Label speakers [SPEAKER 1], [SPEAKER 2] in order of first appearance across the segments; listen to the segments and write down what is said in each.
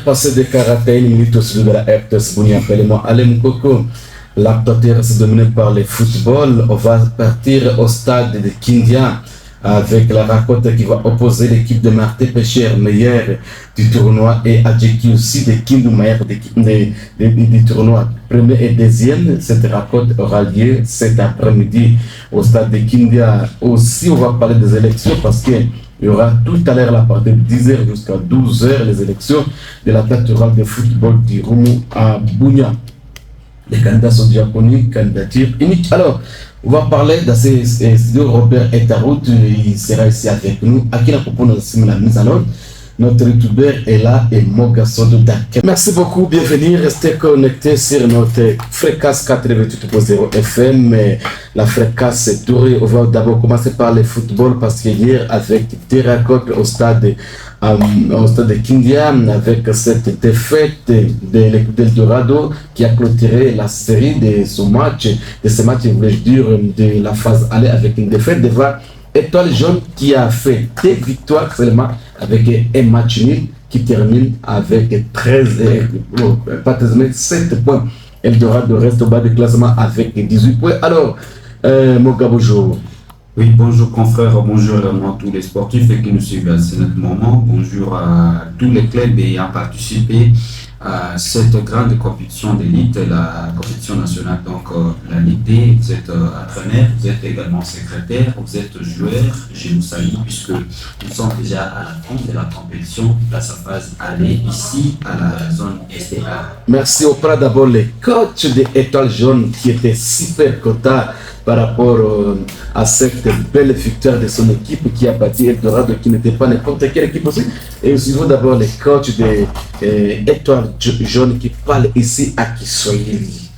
[SPEAKER 1] Passé de karaté, une minute aussi de la RTS Bounia, appelez-moi Alem Koko. L'acteur est dominé par le football. On va partir au stade de Kindia avec la rencontre qui va opposer l'équipe de Martin Pécher, meilleur du tournoi, et Adjeki aussi de Kindu, meilleur du tournoi. Premier et deuxième, cette rencontre aura lieu cet après-midi au stade de Kindia. Aussi, on va parler des élections parce que il y aura tout à l'heure, à partir de 10h jusqu'à 12h, les élections de la tête rurale de football du Roumou à Bounia. Les candidats sont déjà connus, candidature unique. Alors, on va parler de ce studio. Robert Etarout, il sera ici avec nous. À qui la propose la mise en ordre. Notre youtubeur est là et Mogasodo Dakem. Merci beaucoup, bienvenue, restez connectés sur notre fréquence 88.0 FM. La fréquence est tourée. On va d'abord commencer par le football parce que hier, avec des rencontres au stade de Kindia, avec cette défaite de l'équipe d'Eldorado qui a clôturé la série de ce match, voulais-je dire, de la phase aller avec une défaite devant Étoile Jaune qui a fait 2 victoires seulement avec un match nul qui termine avec 7 points. Eldorado reste au bas du classement avec 18 points. Alors, Moga, bonjour.
[SPEAKER 2] Oui, bonjour confrères, bonjour à tous les sportifs qui nous suivent à ce moment. Bonjour à tous les clubs ayant participé à cette grande compétition d'élite, la compétition nationale, donc la Ligue D. Vous êtes entraîneur, vous êtes également secrétaire, vous êtes joueur. Je vous salue puisque nous sommes déjà à la fin de la compétition, place à phase aller ici à la zone SDA.
[SPEAKER 1] Merci. On prend d'abord les coachs de Étoile Jaune qui étaient super contents par rapport à cette belle victoire de son équipe qui a battu Eldorado, qui n'était pas n'importe quelle équipe aussi. Et aussi d'abord les coachs de Étoile Jaune qui parlent ici à Kiswahili.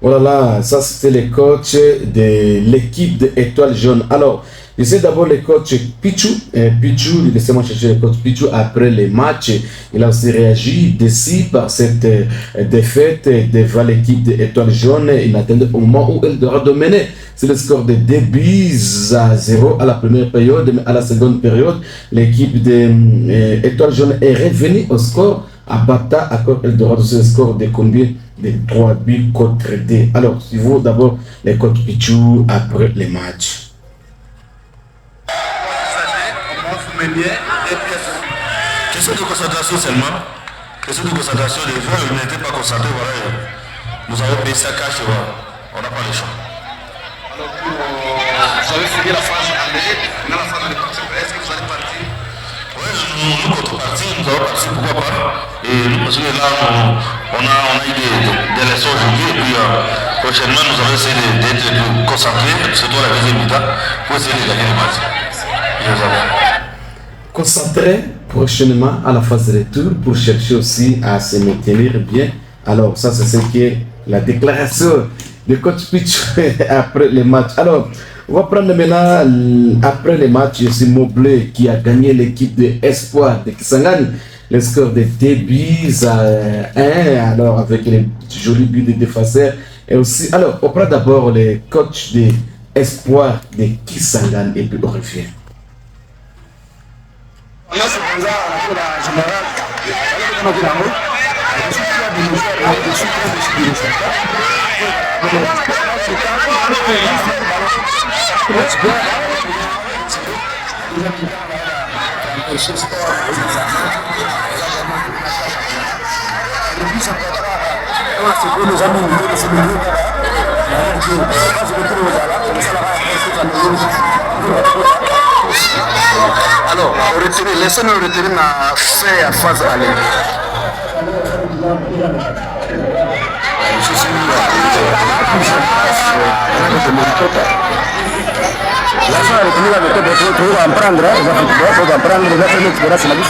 [SPEAKER 1] Voilà, ça c'était les coachs de l'équipe de Étoile Jaune. Alors, je sais d'abord le coach Pichou. Pichou, laissez-moi chercher le coach Pichou. Après les matchs, il a aussi réagi déçu par cette défaite devant l'équipe de Étoile Jaune. Il attendait au moment où Eldorado menait. C'est le score de 2-0 à la première période, mais à la seconde période, l'équipe de Étoile Jaune est revenue au score, abattant encore Eldorado sur le score de combien? De 3 buts contre 2. Alors, suivons d'abord les coachs Pichou après les matchs.
[SPEAKER 3] Question de concentration seulement. Question de concentration, les joueurs n'étaient pas concentrés. Voilà. Nous avons payé ça cash, on n'a pas le choix.
[SPEAKER 4] Alors, vous avez fini la phase aller, dans la phase de est-ce que vous allez partir?
[SPEAKER 3] Oui, nous contrepartis, nous avons parti, pourquoi pas. Et nous, parce que là, on a eu des leçons aujourd'hui. Et puis, prochainement, nous allons essayer d'être concentrés, surtout à la deuxième mi-temps, pour essayer de gagner le match. Je vous remercie.
[SPEAKER 1] Concentré prochainement à la phase de retour pour chercher aussi à se maintenir bien. Alors, ça, c'est ce qui est la déclaration de coach Pitch après le match. Alors, on va prendre maintenant, après le match, c'est Moblé qui a gagné l'équipe de Espoir de Kisangani. Le score de 2-1, alors avec les jolis buts de défenseurs. Et aussi, alors, on prend d'abord les coachs de Espoir de Kisangani et puis on revient.
[SPEAKER 4] Alors, laissez-nous retirer ma fait à phase aller. Je suis la zona de comida de todo va a aprender, va a aprender, va a hacer una exploración aquí.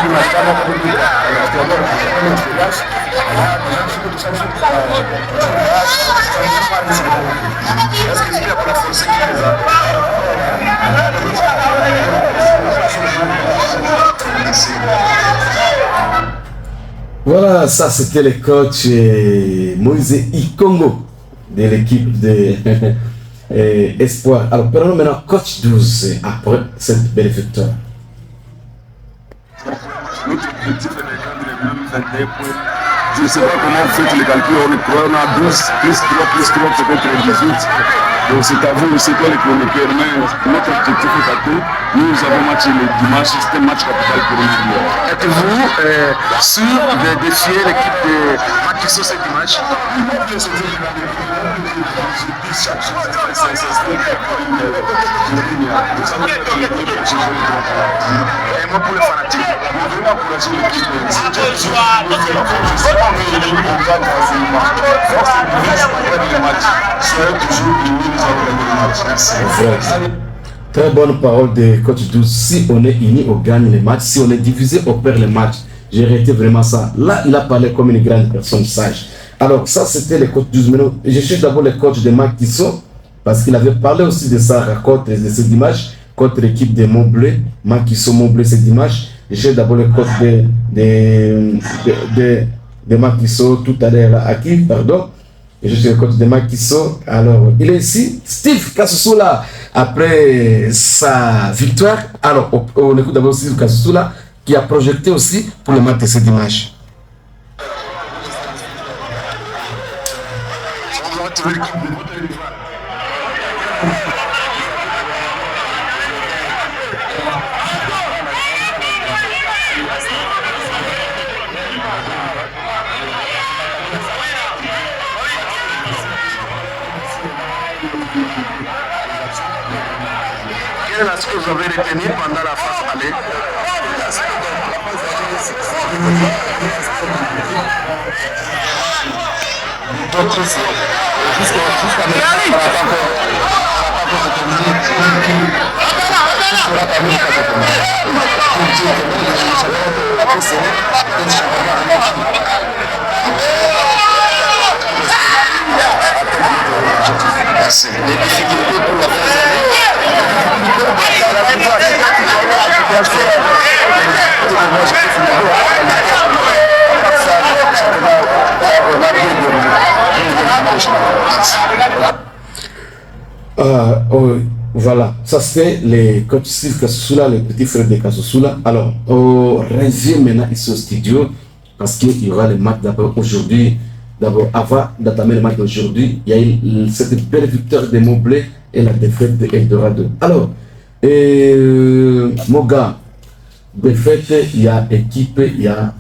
[SPEAKER 4] Y más tarde
[SPEAKER 1] Voilà, ça c'était le coach Moïse Ikongo de l'équipe de Espoir. Alors, prenons maintenant coach 12 après cette belle victoire.
[SPEAKER 4] Notre objectif est de gagner les mêmes 21 points. Je ne sais pas comment vous faites les calculs, on a 12, plus 3, peut-être 18. Donc c'est à vous, c'est toi les chroniqueurs, mais notre objectif est atteint. Nous avons match le dimanche, c'est un match capital pour nous.
[SPEAKER 5] Êtes-vous sûr de défier l'équipe de Makiso ce dimanche? Un mot pour les fanatiques.
[SPEAKER 1] Très bonne parole de coach 12. Si on est unis, on gagne les matchs. Si on est divisé, on perd les matchs. J'ai arrêté vraiment ça. Là, il a parlé comme une grande personne sage. Alors, ça, c'était le coach 12. Maintenant, je cherche d'abord le coach de Makiso, parce qu'il avait parlé aussi de sa rencontre de ce dimanche contre l'équipe de Montblé. Makiso Montblé ce dimanche. Je cherche d'abord le coach de Makiso tout à l'heure à qui, pardon. Et je suis le coach de Makiso. Alors, il est ici, Steve Kassoula, après sa victoire. Alors, on écoute d'abord Steve Kassoula, qui a projeté aussi pour le match de ce dimanche.
[SPEAKER 5] Quelle est la chose que vous avez retenu pendant la phase aller? Merci. Les difficultés pour la phase
[SPEAKER 1] voilà, ça c'est les coach Steve Kassoula, les petits frères de Kassoula. Alors, on revient maintenant ici au studio parce qu'il y aura le match d'abord aujourd'hui. D'abord, avant d'entamer le match d'aujourd'hui, il y a eu cette belle victoire de Montblé et la défaite de Eldorado. Alors, mon gars, défaite, il y a équipe, il y a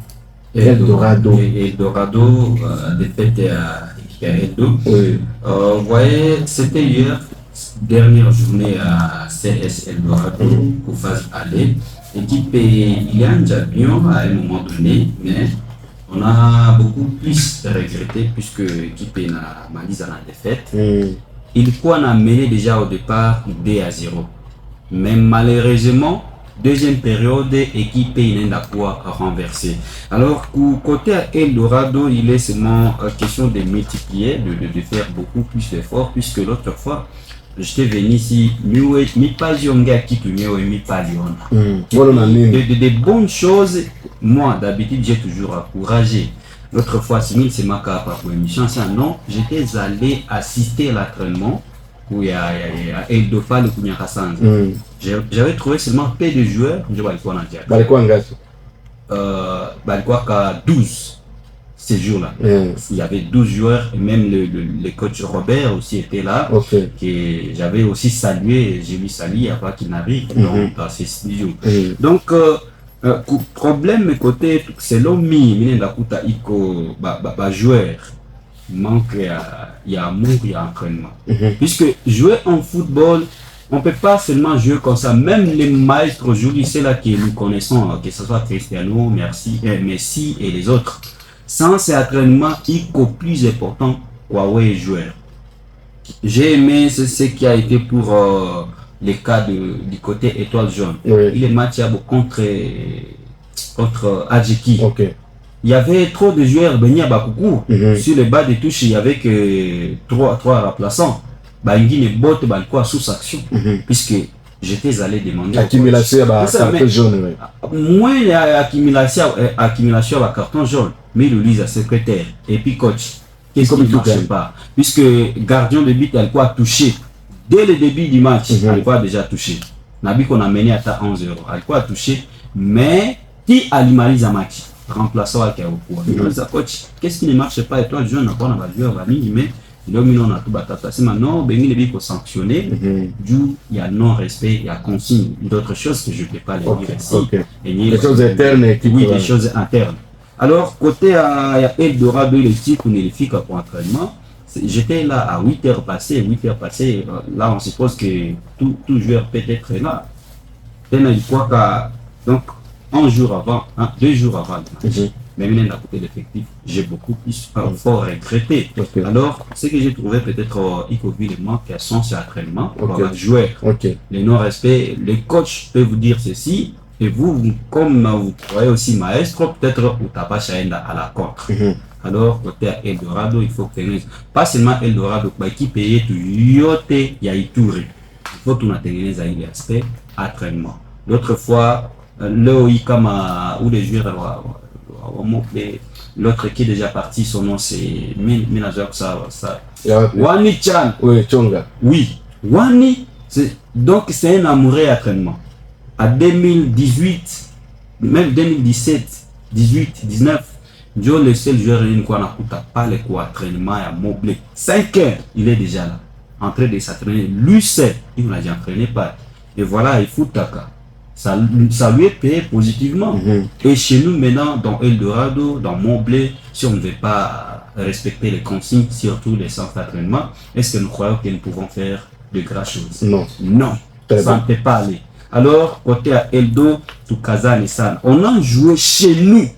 [SPEAKER 1] Eldorado.
[SPEAKER 2] Eldorado, défaite à Eldo.
[SPEAKER 1] Oui.
[SPEAKER 2] Vous voyez, c'était hier, dernière journée à CS Eldorado pour phase aller. L'équipe il y a un champion à un moment donné, mais on a beaucoup plus regretté puisque l'équipe a malise à la défaite. Il faut en amener déjà au départ 2-0. Mais malheureusement, deuxième période, l'équipe n'a pas renversé. Alors, côté Eldorado, il est seulement question de multiplier, de faire beaucoup plus d'efforts, puisque l'autre fois, j'étais venu ici, mi pas yonga qui mi pas de bonnes choses, moi d'habitude j'ai toujours encouragé. L'autre fois, c'est ma carte pour émission, non, j'étais allé assister à l'entraînement où il y a Eldofal ou Kunyakasanz. J'avais trouvé seulement peu de joueurs, je vois quoi en dire. Balquaka 12 ces jours-là. Il y avait 12 joueurs, et même le coach Robert aussi était là. Que j'avais aussi salué, j'ai lui salué avant qu'il n'arrive dans ces studios. Donc, problème côté, selon moi, joueur. Manque, il y a amour, il y a entraînement. Puisque jouer en football, on ne peut pas seulement jouer comme ça. Même les maîtres aujourd'hui, c'est là que nous connaissons, que ce soit Cristiano, Messi et les autres. Sans ces entraînements, il est plus important qu'Huawei joueur. J'ai aimé ce qui a été pour les cas du côté étoile jaune. Il est match contre Adjeki. Il y avait trop de joueurs Benya Bakoukou. Sur le bas de touche, il y avait que trois remplaçants. Bangui ne botte quoi sous action. Puisque j'étais allé demander
[SPEAKER 1] accumulation à carton jaune.
[SPEAKER 2] Moi, il y a accumulation à carton jaune, mais il lise à secrétaire. Et puis coach, qu'est-ce qui ne marche pas? Puisque gardien de but, elle quoi touché. Dès le début du match, elle quoi déjà touché. Nabi qu'on a mené à 11-0, elle quoi touché. Mais qui animalise un match? Remplaçant à Kaoku. Coach, qu'est-ce qui ne marche pas? Et toi, le jeune, on a joué à mais il a tout batata. C'est maintenant, ben il est sanctionné. Du il y a non-respect, il y a consigne, d'autres choses que je ne peux pas les dire ici.
[SPEAKER 1] Des choses internes.
[SPEAKER 2] Oui, des choses internes. Alors, côté à Eldorado, les types on est les filles pour entraînement. J'étais là à 8h passées. Là, on suppose que tout joueur peut être là. Il croit que, donc, 2 jours avant le match. Mais maintenant, à côté de l'effectif, j'ai beaucoup plus fort regretté. Alors, ce que j'ai trouvé peut-être, y compris les manques à son entraînement pour les joueurs. Les non-respect, les coachs peuvent vous dire ceci. Et vous, comme vous croyez aussi maestro, peut-être vous tapez à la contre. Alors, côté à Eldorado, il faut que pas seulement Eldorado, qui paye tout yote yaituri. Il faut tout n'atteindre à l'aspect entraînement. L'autre fois, où les joueurs l'autre qui est déjà parti, son nom c'est Wani Chan.
[SPEAKER 1] Oui, Chonga.
[SPEAKER 2] Oui, Wani, donc c'est un amoureux entraînement. À 2018, même 2017, 18, 19, Joe le seul joueur qui n'a pas le entraînement à Mobley. 5 heures, il est déjà là, en train de s'entraîner. Lui seul, il n'a déjà entraîné pas. Et voilà, il fout Taka. Ça lui est payé positivement. Et chez nous maintenant, dans Eldorado, dans Montblé, si on ne veut pas respecter les consignes, surtout les centres d'entraînement, est-ce que nous croyons que nous pouvons faire de grandes choses?
[SPEAKER 1] Non.
[SPEAKER 2] Ça ne peut pas aller. Alors, côté à Eldo, tout Kazan et San, on a joué chez nous.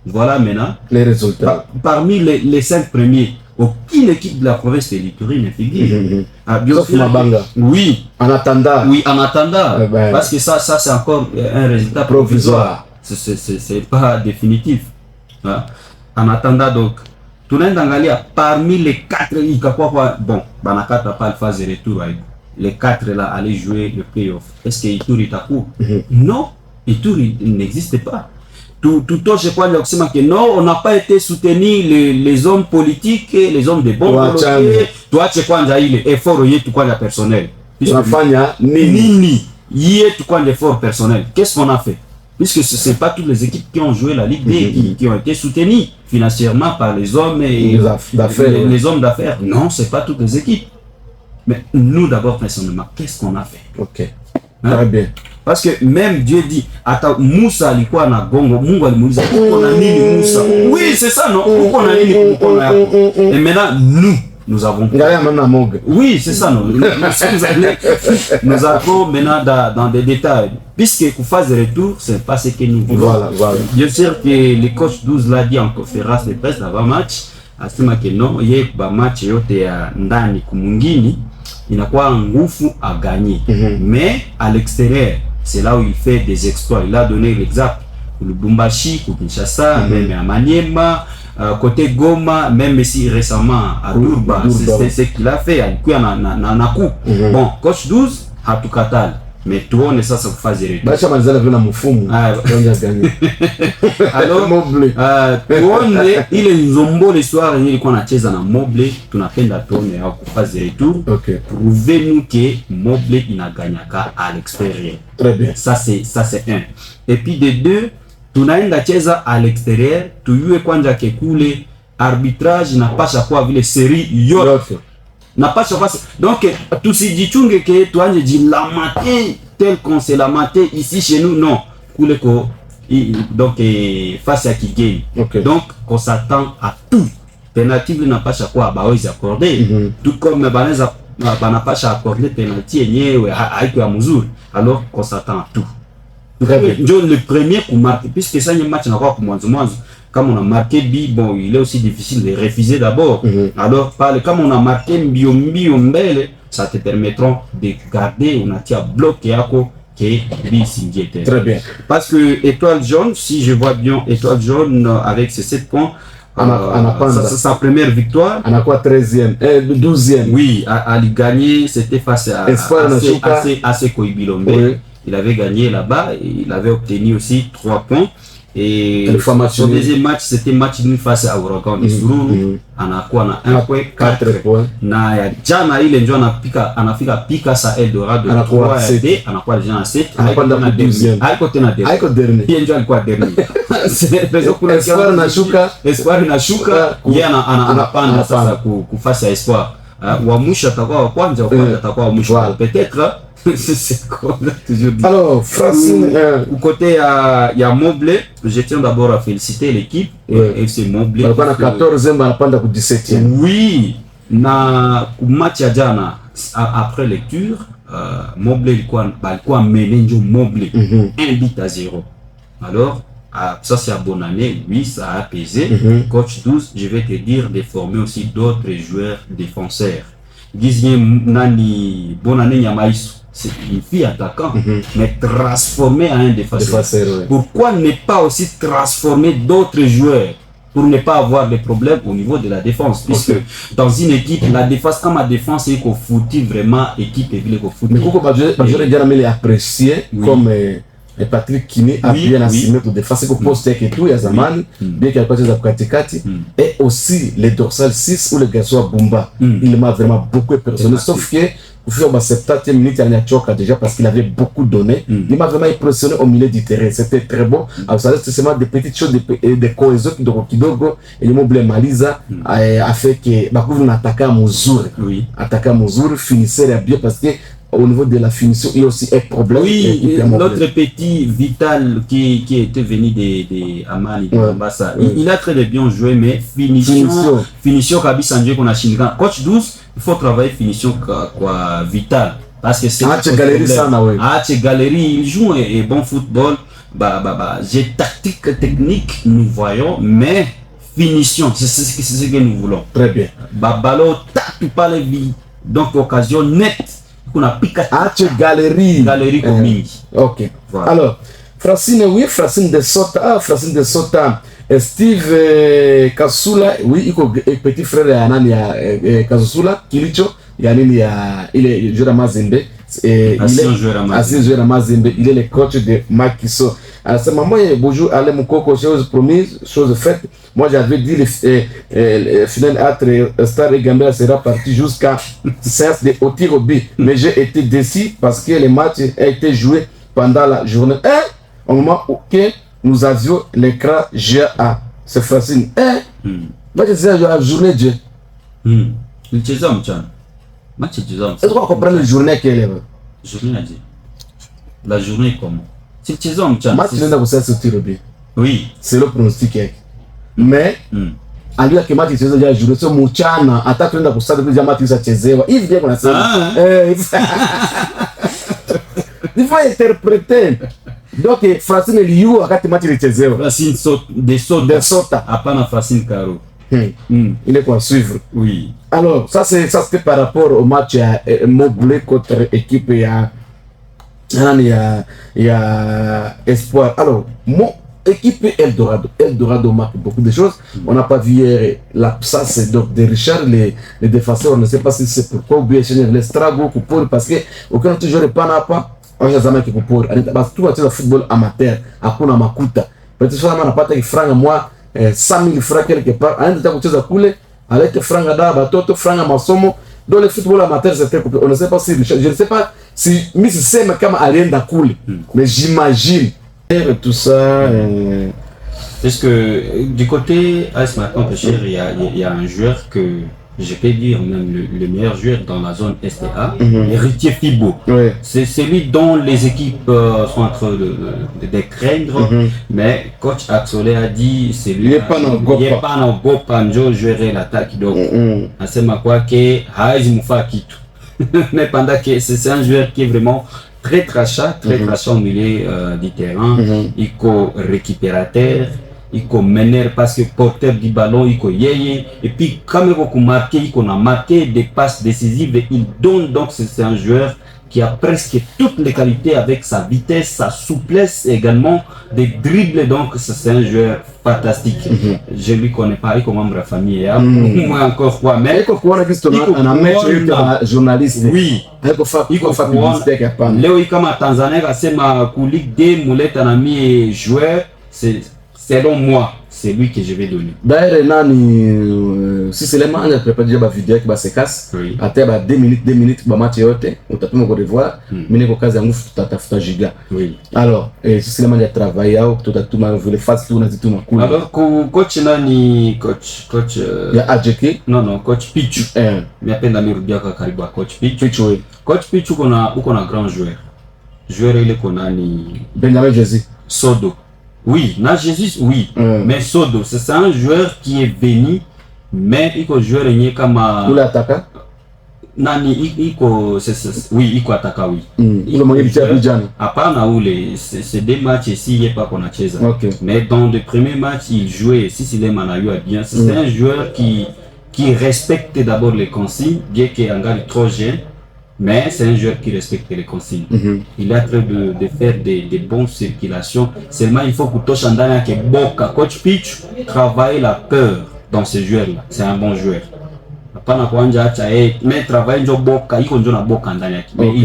[SPEAKER 2] Voilà maintenant
[SPEAKER 1] les résultats.
[SPEAKER 2] Parmi les 5 premiers, aucune équipe de la province de l'Ituri ne figure.
[SPEAKER 1] Sauf Mabanga.
[SPEAKER 2] Oui.
[SPEAKER 1] En attendant.
[SPEAKER 2] Oui, en attendant. Parce que ça c'est encore un résultat provisoire. C'est pas définitif. En attendant donc, tout le monde parmi les 4, bon, Banaka n'a pas le phase de retour. Les 4 là allaient jouer le playoff. Est-ce que Ituri est à court? Non, Ituri n'existe pas. Tout je crois que non, on n'a pas été soutenu les hommes politiques, les hommes de bon volonté. Toi, tu crois qu'il y a l'effort personnel. Nini, il y a tout quoi l'effort personnel. Qu'est-ce qu'on a fait? Puisque ce n'est pas toutes les équipes qui ont joué la Ligue D qui ont été soutenues financièrement par les hommes et les hommes d'affaires. Non, ce n'est pas toutes les équipes. Mais nous d'abord, personnellement, qu'est-ce qu'on a fait?
[SPEAKER 1] Très bien.
[SPEAKER 2] Parce que même Dieu dit, attends, Moussa alikuwa na gongo, Mungu alimuuliza, uko na nini Moussa? Oui, c'est ça, non? Uko na nini uko na yako? Et maintenant, nous avons... Oui, c'est ça, non? Nous avons maintenant dans des détails. Puisque pour phase de retour, c'est pas ce que nous voulons.
[SPEAKER 1] Voilà.
[SPEAKER 2] Bien sûr que le coach 12 l'a dit en conférence de presse d'avant-match, à ce moment que non, il y a un match yote ya ndani kumungini, il n'a pas un goût à gagner. Mais à l'extérieur, c'est là où il fait des exploits. Il a donné l'exemple pour le Bumbashi, pour Kinshasa, même à Maniema, côté Goma, même si récemment à Durba, c'est ce qu'il a fait. À Coupe. Bon, coach 12, à Tukatal. Mais tout on est ça phase de alors il est Nzombo le soir il est qu'on a cheza na Moblé tunapenda tuone au phase de retour prouvez-nous que Moblé il a gagné à l'extérieur.
[SPEAKER 1] Très bien.
[SPEAKER 2] Ça c'est un. Et puis de deux tunaenda cheza à l'extérieur tuyue kwanja ke kule arbitrage n'a pas chaque fois vile série yote. N'a pas chaque fois. Donc tout si dit que toi je dis la matin tel qu'on s'est la matin ici chez nous non. Donc face à qui gagne. Donc on s'attend à tout. Penalty n'a pas chaque fois bah ils accordé. Tout comme Baneza n'a pas chaque accordé penalty yenyewe haiko ya mzuri. Alors on s'attend à tout. John le premier pour marquer puisque ça y est match n'a pas pour mwanzo. Comme on a marqué bon, il est aussi difficile de refuser d'abord. Alors, comme on a marqué mbele, ça te permettra de garder, on a tia bloqué que Bi Singiete.
[SPEAKER 1] Très bien.
[SPEAKER 2] Parce que Étoile Jaune, si je vois bien Étoile Jaune avec ses 7 points, c'est sa première victoire.
[SPEAKER 1] On a quoi 13e, 12e.
[SPEAKER 2] Oui, à gagner, c'était face à AC Koibilombe. Oui. Il avait gagné là-bas, il avait obtenu aussi 3 points. Et son deuxième match, c'était match nul face à Ouragan de Sururu. On a quoi? On a 1 point, 4 points. Na ya jana ile ndio anafika pika sa Eldorado 3 on a quoi déjà 7. On a quoi dans la deuxième. Aiko dernier. Bien ndio alikuwa dernier.
[SPEAKER 1] Espoir na shuka.
[SPEAKER 2] Yeye anapanda sasa kufasi ya Espoir. Wa mwisho atakuwa wa kwanza, atakuwa wa mwisho. Peut-être c'est comme toujours dit.
[SPEAKER 1] Alors, Francine,
[SPEAKER 2] du côté ya Moblé, je tiens d'abord à féliciter l'équipe FC Moblé.
[SPEAKER 1] On a 14e, on a pas 17e.
[SPEAKER 2] Oui, na match ya jana après lecture, Moblé ilikuwa mené ndio Moblé 1-0. Alors ça c'est à bonne année, oui, ça a apaisé. Coach 12, je vais te dire de former aussi d'autres joueurs défenseurs. Gizien nani bonne année Nyamaisu. C'est une fille attaquant, mais transformée en un défenseur. Pourquoi ne pas aussi transformer d'autres joueurs pour ne pas avoir des problèmes au niveau de la défense? Puisque dans une équipe, la défense, comme la défense, c'est qu'on foutit vraiment équipe et ville qu'on foutit.
[SPEAKER 1] Mais pourquoi j'aurais bien aimé apprécier comme Patrick Kiné a bien assumé pour défense que poste et tout, il y a Zaman, bien qu'il y a pas de katikati, et aussi les dorsales 6 ou les garçons à Bumba. Il m'a vraiment beaucoup impressionné, sauf que au fur et à mesure de 70e minute, il y a Tchoka déjà parce qu'il avait beaucoup donné. Il m'a vraiment impressionné au milieu du terrain. C'était très bon. Alors, ça c'est seulement des petites choses, des cohésions qui dogo et le mot Maliza a fait que Bakou attaquait à Mouzur. Attaquait à Mouzur, finissait bien parce que au niveau de la finition, il y a aussi un problème.
[SPEAKER 2] Oui, notre petit Vital qui était venu de Amani, il a très bien joué, mais finition Kabisa qu'on a chingé. Coach 12, il faut travailler finition quoi Vital. Parce que c'est Galerie, il joue un bon football. J'ai tactique, technique, nous voyons, mais finition, c'est ce que nous voulons.
[SPEAKER 1] Très bien.
[SPEAKER 2] Ballon, tape pas les vies. Donc, occasion nette. On a piqué
[SPEAKER 1] galerie
[SPEAKER 2] comme
[SPEAKER 1] ok. Voilà. Alors, Francine, oui, Francine de Sota, Steve Kasula, oui, il petit frère Anani Kasula, Kilicho, il est joueur à Mazembe. Ancien joueur à Mazembe, il est le coach de Makiso. À ce moment, bonjour, allez mon coco, chose promise, chose faite. Moi, j'avais dit le final entre Star et Gambia sera parti jusqu'à séance de au tir au but. Mais j'ai été déçu parce que le match a été joué pendant la journée. Au moment où nous avions l'écran GA. C'est facile. Moi, je disais la journée Dieu. Est-ce qu'on comprend la journée qu'elle est?
[SPEAKER 2] La journée comment? C'est le
[SPEAKER 1] match n'est pas ça tir au but.
[SPEAKER 2] Oui.
[SPEAKER 1] C'est le pronostic. Mais aliwa kimati chezo ya jure so mchana hata tuenda kusada kwa jamati za chezewa hivi ndio wanasema il faut interpréter donc Francine liu wakati match ilichezewa
[SPEAKER 2] Francine de Sota hapana Francine Karo
[SPEAKER 1] il est quoi suivre.
[SPEAKER 2] Oui.
[SPEAKER 1] Alors ça c'était par rapport au match à Moblé contre équipe ya Espoir. Alors équipe Eldorado marque beaucoup de choses. On n'a pas vu l'absence de Richard, les défenseurs. On ne sait pas si c'est pourquoi ou bien les stragos parce que aucun autre joueur n'est pas on a jamais qui pour tout le football amateur hakuna makuta peut-être ça on n'a pas de francs moi 100 000 francs quelque part anaenda kucheza kule alete franga da batoto franga masomo dans le football amateur c'est très compliqué. On ne sait pas si Richard, je ne sais pas si Miss Sema kama alienda kule mais j'imagine tout ça.
[SPEAKER 2] Est-ce que du côté AS Macan Pêcheur, il y a un joueur que je peux dire même le meilleur joueur dans la zone STA, Héritier Fibo. C'est celui dont les équipes sont en train de craindre, mais coach Axolé a dit c'est lui. Il n'est pas dans Gopanjo gérer l'attaque donc. C'est ma quoi que Haiz Moufa Kitu. Mais pendant que c'est un joueur qui est vraiment très crachat au milieu du terrain, il est récupérateur, il est meneur parce que porteur du ballon, il est yéyé, et puis quand il a marqué des passes décisives, il donne donc c'est un joueur
[SPEAKER 6] qui a presque toutes les qualités avec sa vitesse, sa souplesse également, des dribbles. Donc, c'est un joueur fantastique. Je ne lui connais pas, il est membre de la famille. Moi encore quoi, mais
[SPEAKER 1] journaliste.
[SPEAKER 6] Oui. Il Léo Ikama Tanzania, c'est ma collègue de Moulette Anami joueur. C'est selon moi, c'est lui que je vais donner.
[SPEAKER 1] D'ailleurs, si c'est les mains, on a préparé déjà la vidéo qui va se casser. À terre, 2 minutes, on match on t'a pu me revoir. Mais on a occasion de faire giga. Alors, si c'est les mains de travailler, tout a tout mal voulu faire tout, on a dit tout cool.
[SPEAKER 6] Alors, coach nani, coach.
[SPEAKER 1] Il y a Adjeki.
[SPEAKER 6] Non, coach Pichu. Mais à peine d'amis Rubiaka Kariba, coach Pichu. Coach Pichu, on a grand joueur. Joueur, il est qu'on a ni.
[SPEAKER 1] Benjamin Jésus.
[SPEAKER 6] Sodo. Oui, na Jésus, oui. Mais Sodo, c'est un joueur qui est venu, mais il est joueur qui est comme.
[SPEAKER 1] Où l'attaquant?
[SPEAKER 6] Nani, oui, il est attaquant, oui.
[SPEAKER 1] Il est moyen de Abidjan.
[SPEAKER 6] À part Naoulé, c'est des matchs ici, il n'y a pas qu'on a chez mais dans les premiers matchs, il jouait, si c'est les Manayu à bien, c'est un joueur qui respecte d'abord les consignes, bien qu'il est trop jeune. Mais c'est un joueur qui respecte les consignes. Il est en train de faire des bonnes circulations. Seulement, il faut que Tosh Andana que Boka, coach Pitch, travaille la peur dans ce joueur-là. C'est un bon joueur. Mais travaille Boka, il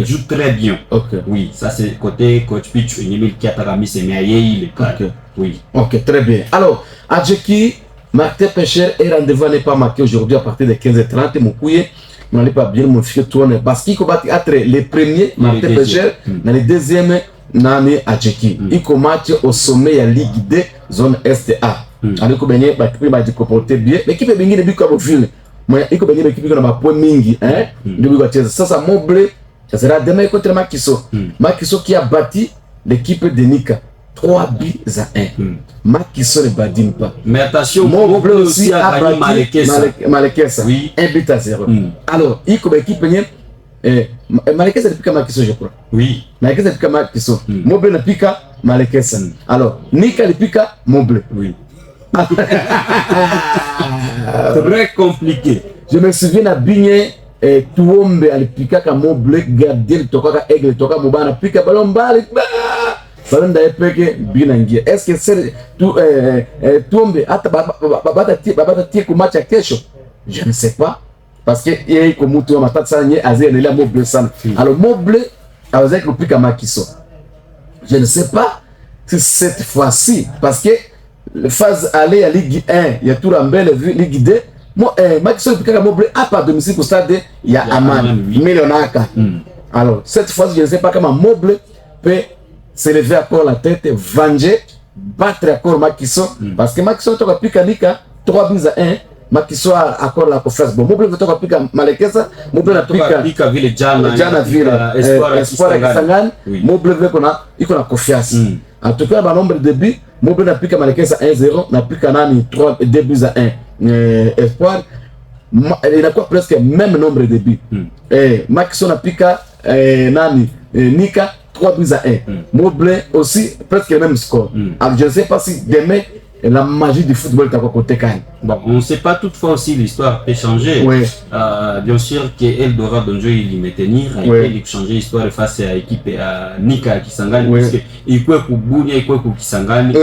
[SPEAKER 6] joue très bien. Oui, ça c'est côté coach Pitch. Oui.
[SPEAKER 1] Ok, très bien. Alors, Adjeki, Martin Pêcheur et rendez-vous n'est pas marqué aujourd'hui à partir de 15h30. Moukouye. On n'allait pas bien modifier tourner parce qu'il combat entre les premiers Martin Pêcheur dans les deuxièmes Nani Adjeki. Il combat au sommet de la Ligue 2 zone STA. Alors que Benin va se comporter bien. L'équipe est bien depuis comme ville. Mais il combat l'équipe qui a point mingi hein. Ça Moblé, ça sera demain contre Makiso. Makiso qui a bâti l'équipe de Nika. 3 buts à 1. Makiso ne badine pas.
[SPEAKER 6] Mais attention,
[SPEAKER 1] Moblé aussi a bâti Malekesa.
[SPEAKER 6] Oui.
[SPEAKER 1] 1 but à 0. Alors, il comme équipe Malekesa depuis Makiso, je crois.
[SPEAKER 6] Oui.
[SPEAKER 1] Malekesa depuis Makiso. Moblé ne pique Malekesa. Alors, Nika ne pique Moblé.
[SPEAKER 6] Oui. Très compliqué.
[SPEAKER 1] Je me souviens à Bigné. Tuombe alipika ka Moblé gardien toka aigle toka mobana pika ballon balle. Ballon d'aépeke binangia. Est-ce que c'est Tuombe ata baba tie ku match kesho? Je ne sais pas parce que yeye ko mutu matata sana nye azé ne la Moblé sana. Alors Moblé avec le pika Makiso. Je ne sais pas si cette fois-ci parce que la phase aller à Ligue 1, il y a tout Rambel Ligue 2. Moi, Makiso le pika Moblé à part domicile au stade, il y a Aman, Millionaka. Alors cette fois, je ne sais pas comment Moblé peut se lever encore la tête, venger, battre encore Makiso, parce que Makiso toka pika Nika 3 buts à 1, Makiso a encore la confiance. Bon, Moblé toka pika Malekesa, Moblé na
[SPEAKER 6] pika Ville
[SPEAKER 1] Jana Ville, Espoir Kisangani, Moblé veut qu'on a confiance. En tout cas, le nombre de buts, Moblé na pika Malekesa 1-0, na pika Nani 2 buts à 1. Espoir, il a quoi presque même nombre de buts. Makiso na pika Nani Nika 3 buts à 1. Moblé aussi presque le même score. Alors je ne sais pas si demain la magie du football est à côté quand même.
[SPEAKER 6] Bon, on ne sait pas toutefois aussi l'histoire peut changer. Bien sûr qu'Eldora Donjo il me tenir, il peut changer l'histoire face à l'équipe à Nika Kisangani parce que il peut Kubunia, il peut Kisangani.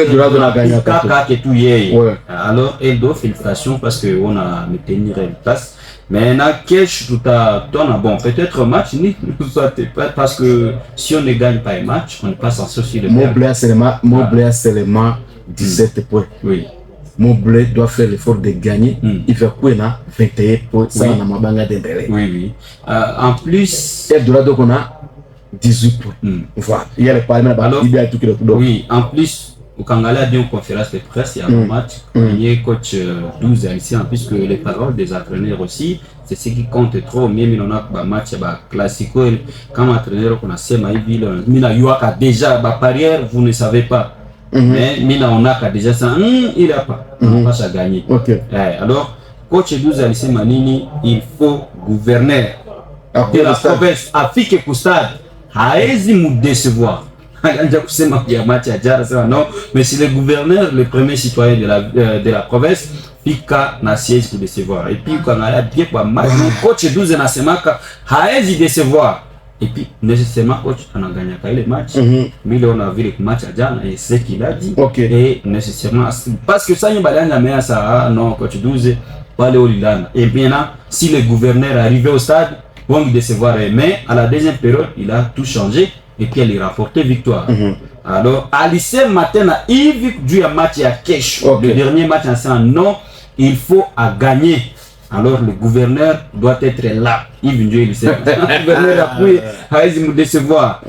[SPEAKER 6] Alors Eldo félicitations parce que on a me tenir une place. Mais na cash tout à bon peut-être match ni parce que si on ne gagne pas un match on ne passe en souci de
[SPEAKER 1] Moblé seulement 17 points.
[SPEAKER 6] Oui.
[SPEAKER 1] Moblé doit faire l'effort de gagner. Il fait quoi là 21 points. Ça on a mabanga d'intérêt.
[SPEAKER 6] Oui. En plus
[SPEAKER 1] Eldorado qu'on a 18 points. Voilà. Il y a le parlement il y a tout qui le
[SPEAKER 6] oui, en plus au Kangala a dit en conférence de presse, il y a un match, il y a coach 12 ici, en plus que les paroles des entraîneurs aussi, c'est ce qui compte trop, même on a un match classico, quand l'entraîneur qu'on a Semaïville, Mina Yuaka déjà, parière, vous ne savez pas, mais Mina on a déjà ça, il n'a pas, on n'a pas à gagner. Alors, coach 12 ici, Manini, il faut gouverneur de la province, Afrique Koustad, Haezi nous décevoir. Non, mais c'est le gouverneur, le premier citoyen de la province, Pika na siège pour décevoir. Et puis quand on a bien quoi, coach 12 na semaka, haezi décevoir. Et puis, nécessairement, coach, on a gagné les matchs. Mais là, on a vu les matchs à Diana et c'est ce qu'il a dit. Et nécessairement, parce que ça, il y a jamais à ça, non, coach 12, pas le Holland. Et maintenant, si le gouverneur arrivait au stade, vont lui décevoir. Mais à la deuxième période, il a tout changé et puis il a rapporté victoire. Alors, à lycée matin, il vu du match à Kesh. Le dernier match en non, il faut à gagner. Alors le gouverneur doit être là. Il vient du lycée. Le gouverneur a pu me décevoir.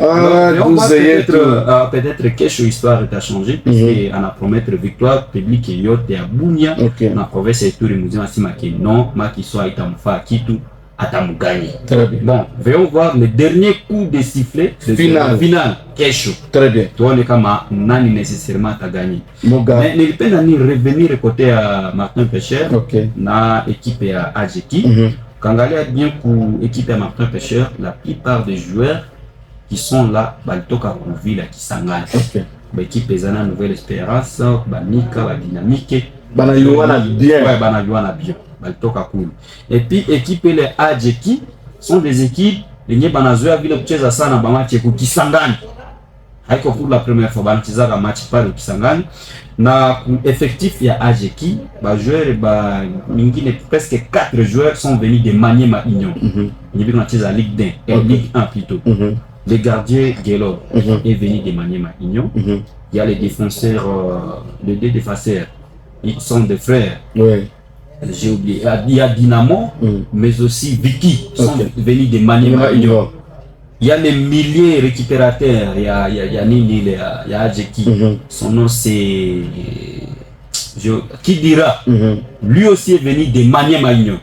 [SPEAKER 6] Peut-être Kesh histoire a changé puisqu'on a promis victoire publique et yote à Bounia. On a promis c'est tout le musée Masimaki non, ma qui soit itamufa kitu. Gagné. Bon, voyons voir le dernier coup de sifflet final. Kesho.
[SPEAKER 1] Très bien.
[SPEAKER 6] Toi, on est comme nani nécessairement à gagner. Mais il peut revenir côté à Martin Pêcheur, na équipe à Adjeki. Quand on a bien pour équipe à Martin Pêcheur, la plupart des joueurs qui sont là, baltoka pour ville qui s'engagent. L'équipe est en Nouvelle Espérance, Banika, Dynamique.
[SPEAKER 1] Banayuana bien.
[SPEAKER 6] Ouais, Banayuana bien. Et puis équipe les Adjeki sont des équipes les banazoa vile kucheza sana ba match ku Kisangani. Haiko pour la première fois banacheza ka match pale Kisangani na effectif ya Adjeki ba joueurs ba mingine presque 4 joueurs sont venus de Maniema Union. Ils viennent de la Ligue 1 et Ligue 1 plutôt. Le gardien Gelor est venu de Maniema Union. Il y a les défenseurs les deux défenseurs ils sont des frères. J'ai oublié, il y a Dynamo, mais aussi Vicky, sont venus de Maniema Union. Il y a les milliers récupérateurs, il y a Nini, il y a Adjeki. Son nom c'est qui dira. Lui aussi est venu de Maniema Union.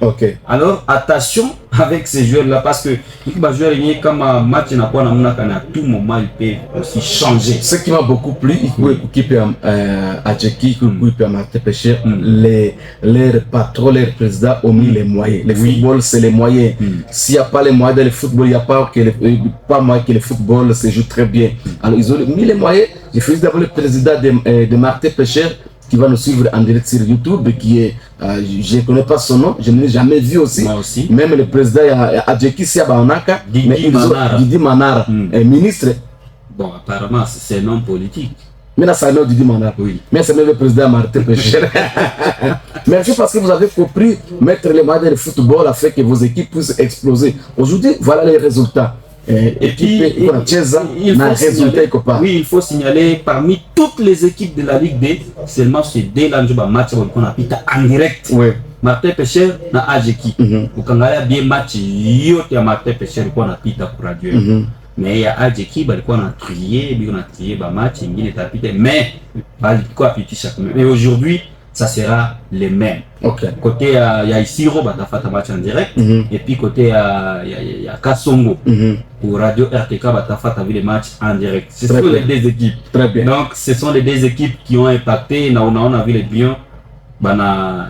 [SPEAKER 6] Alors attention avec ces joueurs-là parce que les joueurs comme un match n'a pas à tout moment il peut aussi changer.
[SPEAKER 1] Ce qui m'a beaucoup plu, il faut équiper Adjeki, il peut Martin Pêcheur, les patrons, les présidents ont mis les moyens. Le football c'est les moyens. S'il n'y a pas les moyens dans le football, il n'y a pas moyen que le football se joue très bien. Alors ils ont mis les moyens. Je félicite d'abord le président de Martin Pêcheur qui va nous suivre en direct sur YouTube, qui est, je ne connais pas son nom, je ne l'ai jamais vu aussi.
[SPEAKER 6] Moi aussi.
[SPEAKER 1] Même le président Adjeki Siabaonaka, Didi Manara, ministre.
[SPEAKER 6] Bon, apparemment, c'est un nom politique.
[SPEAKER 1] Mais là, c'est un nom Didi Manara. Mais c'est même le président Martin Pêcheur. Merci parce que vous avez compris mettre les moyens dans le football afin que vos équipes puissent exploser. Aujourd'hui, voilà les résultats.
[SPEAKER 6] Et puis, il faut signaler parmi toutes les équipes de la Ligue D, seulement c'est dès l'anjouba match qu'on a pita en direct. Martin Pêcheur na Adjeki. Vous avez bien match, il y a Martin Pêcheur qu'on a pita pour radio. Mais il y a Adjeki, on a trié, match, il est tapé. Mais mais aujourd'hui, ça sera les mêmes. Côté il y a Isiro, il a fait un match en direct. Et puis côté il y a Kassongo. Pour Radio RTK, il a fait les matchs en direct. Ce sont les deux équipes.
[SPEAKER 1] Très bien.
[SPEAKER 6] Donc ce sont les deux équipes qui ont impacté. On a vu les biens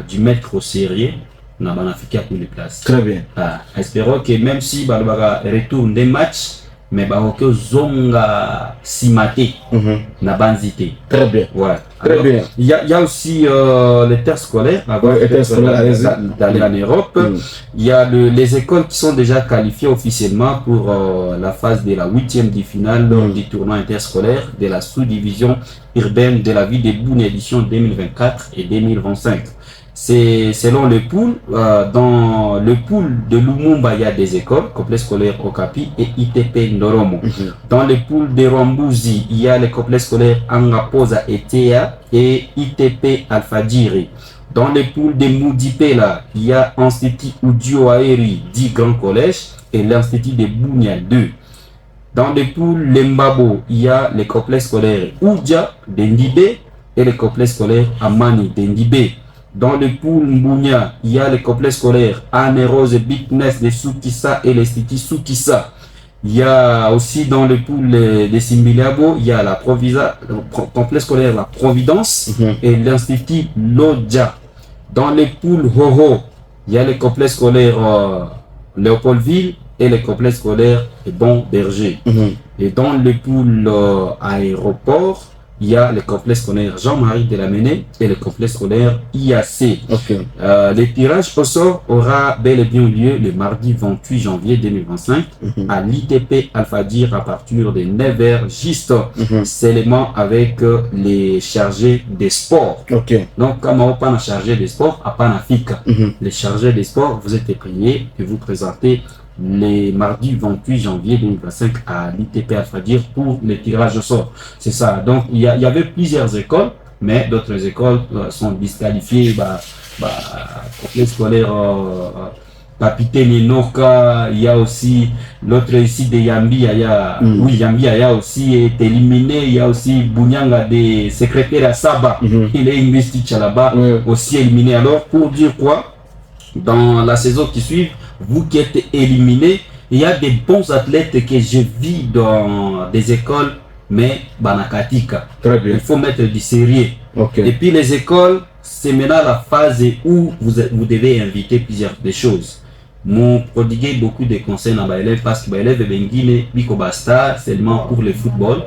[SPEAKER 6] du mettre au sérieux. On a fait pour les places.
[SPEAKER 1] Très bien.
[SPEAKER 6] Espérons que même si on retourne des matchs, mais que zonga simate na banzité.
[SPEAKER 1] Très bien.
[SPEAKER 6] Ouais.
[SPEAKER 1] Très bien.
[SPEAKER 6] Il y a aussi les terres scolaires d'aller en Europe. Il y a les écoles qui sont déjà qualifiées officiellement pour la phase de la 8e de finale du tournoi interscolaire de la sous-division urbaine de la ville de Boune édition 2024 et 2025. C'est selon le pool. Dans le pool de Lumumba, il y a des écoles, complexe scolaire Okapi et ITP Ndoromo. Dans le pool de Rambouzi, il y a les complexes scolaires Angaposa et Tea et ITP Alfadjiri. Dans le pool de Moudipela, il y a Institut Udio Aeri, 10 grands collèges et l'Institut de Bounia 2. Dans le pool Lembabo, il y a les complexes scolaires Oudja d'Endibé et les complexes scolaires Amani d'Endibé. Dans le pool Mbounia, il y a les complexes scolaires Anerose, Bitness de Soukissa et l'Institut Soukissa. Il y a aussi dans le pool de Simbiliabo, il y a le complexe scolaire La Providence et l'Institut Lodja. Dans le pool Hoho, il y a les complexes scolaires Léopoldville et les complexes scolaires Bon Berger. Et dans le pool Aéroport, il y a le complexe scolaire Jean-Marie Delamené et le complexe scolaire IAC.
[SPEAKER 1] Ok.
[SPEAKER 6] Le tirage au sort aura bel et bien lieu le mardi 28 janvier 2025 à l'ITP Alphadir à partir de 9h juste, seulement avec les chargés des sports.
[SPEAKER 1] Ok.
[SPEAKER 6] Donc, comme on pas chargé des sports, à pas FICA. Les chargés des sports, vous êtes priés et vous présentez les mardis 28 janvier 2025 à l'ITP Alphadir pour le tirage au sort. C'est ça. Donc, il y avait plusieurs écoles, mais d'autres écoles sont disqualifiées. Complexe scolaire Capitaine Noka, il y a aussi l'autre ici de Yambi, Yambi a aussi été éliminé. Il y a aussi Bunyanga des secrétaires à Saba, il est investi là-bas, aussi éliminé. Alors, pour dire quoi, dans la saison qui suit, vous qui êtes éliminés, il y a des bons athlètes que je vis dans des écoles, mais banakatika.
[SPEAKER 1] Très bien.
[SPEAKER 6] Il faut mettre du sérieux.
[SPEAKER 1] Okay.
[SPEAKER 6] Et puis les écoles, c'est maintenant la phase où vous devez inviter plusieurs des choses. Mon prodiguer beaucoup de conseils dans les élèves parce que les élèves bengine biko basta seulement pour le football.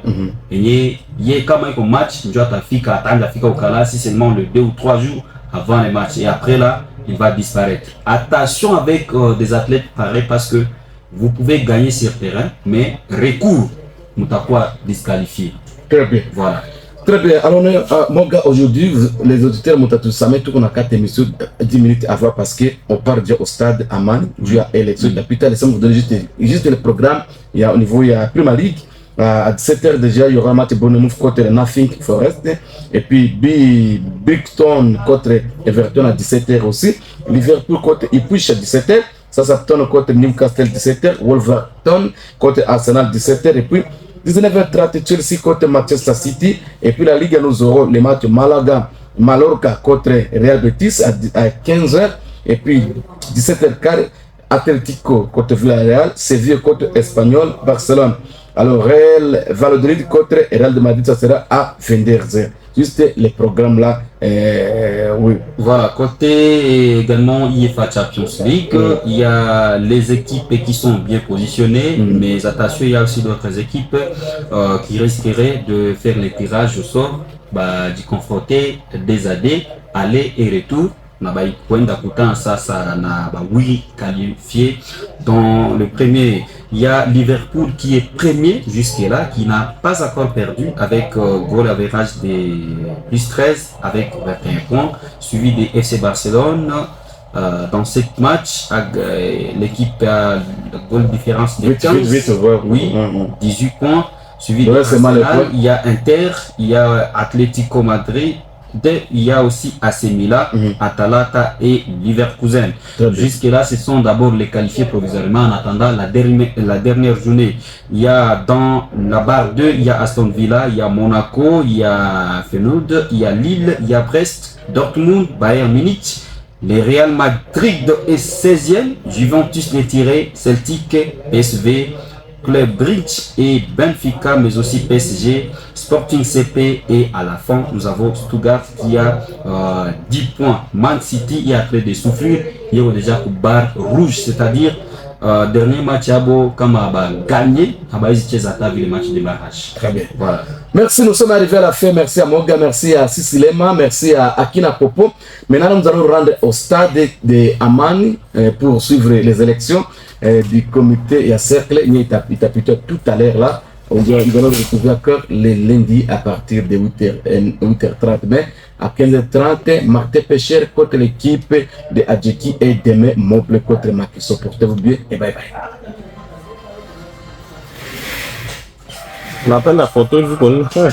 [SPEAKER 6] Et il y a quand même un match, tu dois attendre au Kala si seulement le 2 ou 3 jours avant le match. Et après là, il va disparaître. Attention avec des athlètes pareils parce que vous pouvez gagner sur terrain, mais recours, nous t'as quoi disqualifié.
[SPEAKER 1] Très bien.
[SPEAKER 6] Voilà.
[SPEAKER 1] Très bien. Alors, mon gars, aujourd'hui, les auditeurs m'ont tout ça, mais tout qu'on a 4 émissions, 10 minutes à voir parce qu'on part déjà au stade Aman, du à l'élection de la capitale. Et ça, vous donne juste le programme. Il y a au niveau, il y a Premier League. À 17h déjà, il y aura un match Bournemouth contre Nothing Forest. Et puis Brighton contre Everton à 17h aussi. Liverpool contre Ipswich à 17h. Southampton contre Newcastle 17h. Wolverhampton contre Arsenal 17h. Et puis 19h30 Chelsea contre Manchester City. Et puis la Ligue, nous aurons les matchs Mallorca contre Real Betis à 15h. Et puis 17h15 Atlético contre Villarreal. Séville contre Espanyol. Barcelone. Alors, Real Valladolid contre Real de Madrid, ça sera à 22h. Juste les programmes là, oui.
[SPEAKER 6] Voilà, côté également UEFA Champions League, il y a les équipes qui sont bien positionnées, mais attention, il y a aussi d'autres équipes qui risqueraient de faire les tirages au sort, d'y confronter des AD, aller et retour. Qualifié. Dans le premier, il y a Liverpool qui est premier jusque-là, qui n'a pas encore perdu avec goal average de plus 13 avec 21 points, suivi des FC Barcelone. Dans ce match, l'équipe a goal différence de 15, 18 points, suivi de Arsenal. Il y a Inter, il y a Atlético Madrid. Il y a aussi AC Milan, Atalanta et Leverkusen. Jusque-là, ce sont d'abord les qualifiés provisoirement en attendant la dernière journée. Il y a dans la barre 2, il y a Aston Villa, il y a Monaco, il y a Feyenoord, il y a Lille, il y a Brest, Dortmund, Bayern Munich. Le Real Madrid est 16e, Juventus les tiré, Celtic, PSV, Club Bridge et Benfica, mais aussi PSG, Sporting CP et à la fin, nous avons Stuttgart qui a 10 points. Man City est en train de souffrir, il y a déjà une barre rouge, c'est-à-dire dernier match comme gagné, le match de barrage.
[SPEAKER 1] Très bien.
[SPEAKER 6] Voilà.
[SPEAKER 1] Merci, nous sommes arrivés à la fin. Merci à Moga, merci à Sisilema, merci à Akina Popo. Maintenant, nous allons rendre au stade de Amani pour suivre les élections du comité et à cercle. Il y a plutôt tout à l'heure là. Nous allons retrouver encore les lundis à partir de 8h30. Mais à 15h30, Martin Pécher contre l'équipe de Adjeki et demain Moble contre Makiso. Portez-vous bien et bye bye.
[SPEAKER 7] On appelle la photo, vous connaissez.